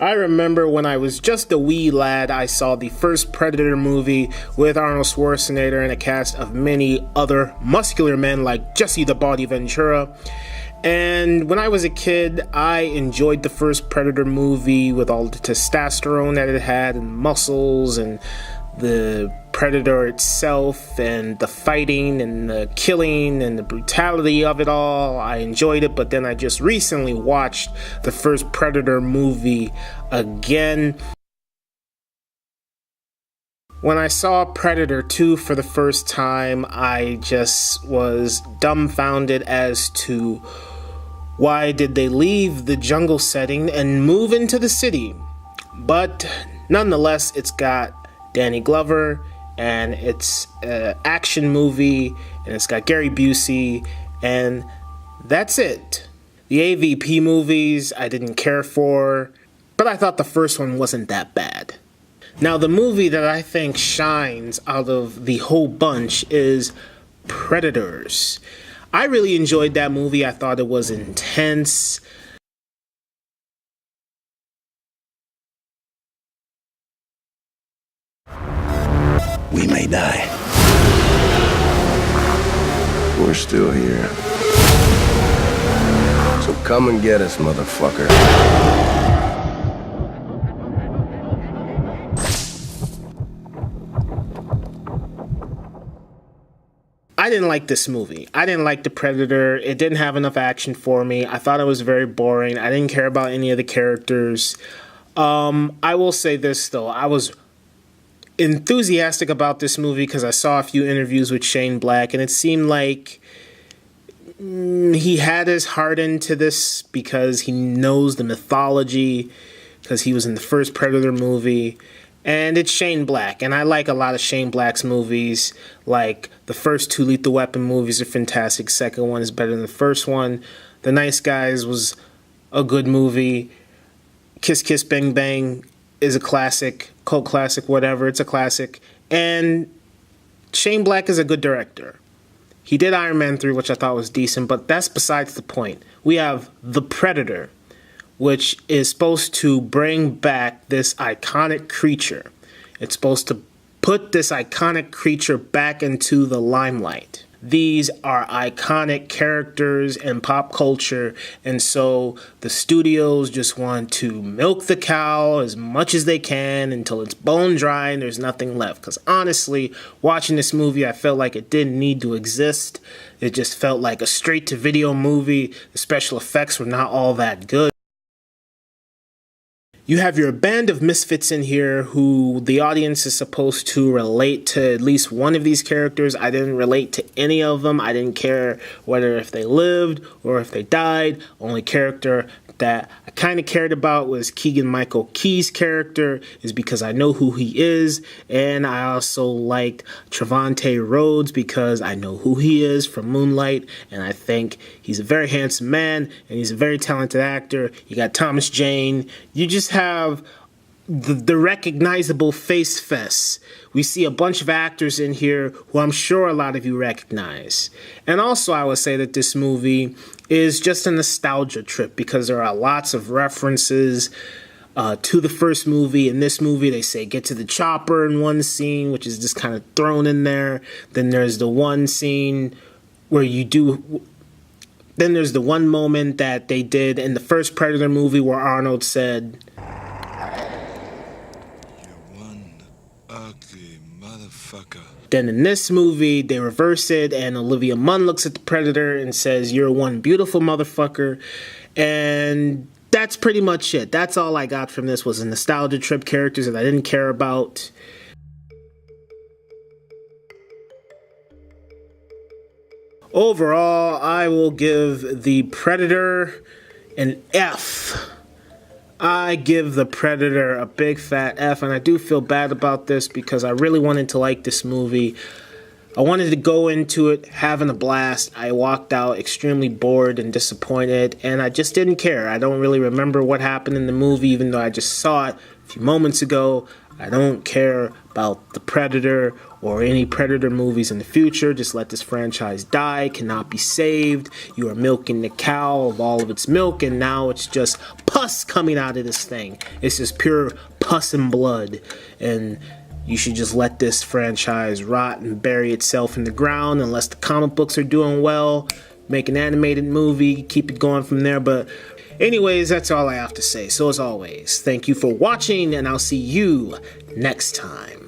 I remember when I was just a wee lad, I saw the first Predator movie with Arnold Schwarzenegger and a cast of many other muscular men like Jesse the Body Ventura. And when I was a kid, I enjoyed the first Predator movie with all the testosterone that it had and muscles and the Predator itself and the fighting and the killing and the brutality of it all. I enjoyed it, but then I just recently watched the first Predator movie again. When I saw Predator 2 for the first time, I just was dumbfounded as to why did they leave the jungle setting and move into the city. But nonetheless, it's got Danny Glover, and it's an action movie, and it's got Gary Busey, and that's it. The AVP movies I didn't care for, but I thought the first one wasn't that bad. Now, the movie that I think shines out of the whole bunch is Predators. I really enjoyed that movie. I thought it was intense. We may die. We're still here. So come and get us, motherfucker. I didn't like this movie. I didn't like The Predator. It didn't have enough action for me. I thought it was very boring. I didn't care about any of the characters. I will say this, though. I was enthusiastic about this movie because I saw a few interviews with Shane Black, and it seemed like he had his heart into this because he knows the mythology, because he was in the first Predator movie. And it's Shane Black, and I like a lot of Shane Black's movies. Like, the first two Lethal Weapon movies are fantastic. Second one is better than the first one. The Nice Guys was a good movie. Kiss Kiss Bang Bang is a classic, cult classic, whatever. It's a classic. And Shane Black is a good director. He did Iron Man 3, which I thought was decent, but that's besides the point. We have The Predator, which is supposed to bring back this iconic creature. It's supposed to put this iconic creature back into the limelight. These are iconic characters in pop culture, and so the studios just want to milk the cow as much as they can until it's bone dry and there's nothing left. Because honestly, watching this movie, I felt like it didn't need to exist. It just felt like a straight-to-video movie. The special effects were not all that good. You have your band of misfits in here who the audience is supposed to relate to at least one of these characters. I didn't relate to any of them. I didn't care whether if they lived or if they died. Only character that I kind of cared about was Keegan-Michael Key's character, is because I know who he is, and I also liked Trevante Rhodes because I know who he is from Moonlight, and I think he's a very handsome man, and he's a very talented actor. You got Thomas Jane. You just have the recognizable face fest. We see a bunch of actors in here who I'm sure a lot of you recognize. And also I would say that this movie is just a nostalgia trip because there are lots of references to the first movie. In this movie, they say get to the chopper in one scene, which is just kind of thrown in there. Then there's the one scene where then there's the one moment that they did in the first Predator movie where Arnold said, "Ugly motherfucker." Then in this movie, they reverse it, and Olivia Munn looks at the Predator and says, "You're one beautiful motherfucker." And that's pretty much it. That's all I got from this was a nostalgia trip, characters that I didn't care about. Overall, I will give The Predator an F. I give The Predator a big fat F, and I do feel bad about this because I really wanted to like this movie. I wanted to go into it having a blast. I walked out extremely bored and disappointed, and I just didn't care. I don't really remember what happened in the movie, even though I just saw it a few moments ago. I don't care about the Predator or any Predator movies in the future. Just let this franchise die. It cannot be saved. You are milking the cow of all of its milk, and now it's just pus coming out of this thing. It's just pure pus and blood. And you should just let this franchise rot and bury itself in the ground unless the comic books are doing well. Make an animated movie, keep it going from there. But anyways, that's all I have to say. So as always, thank you for watching, and I'll see you next time.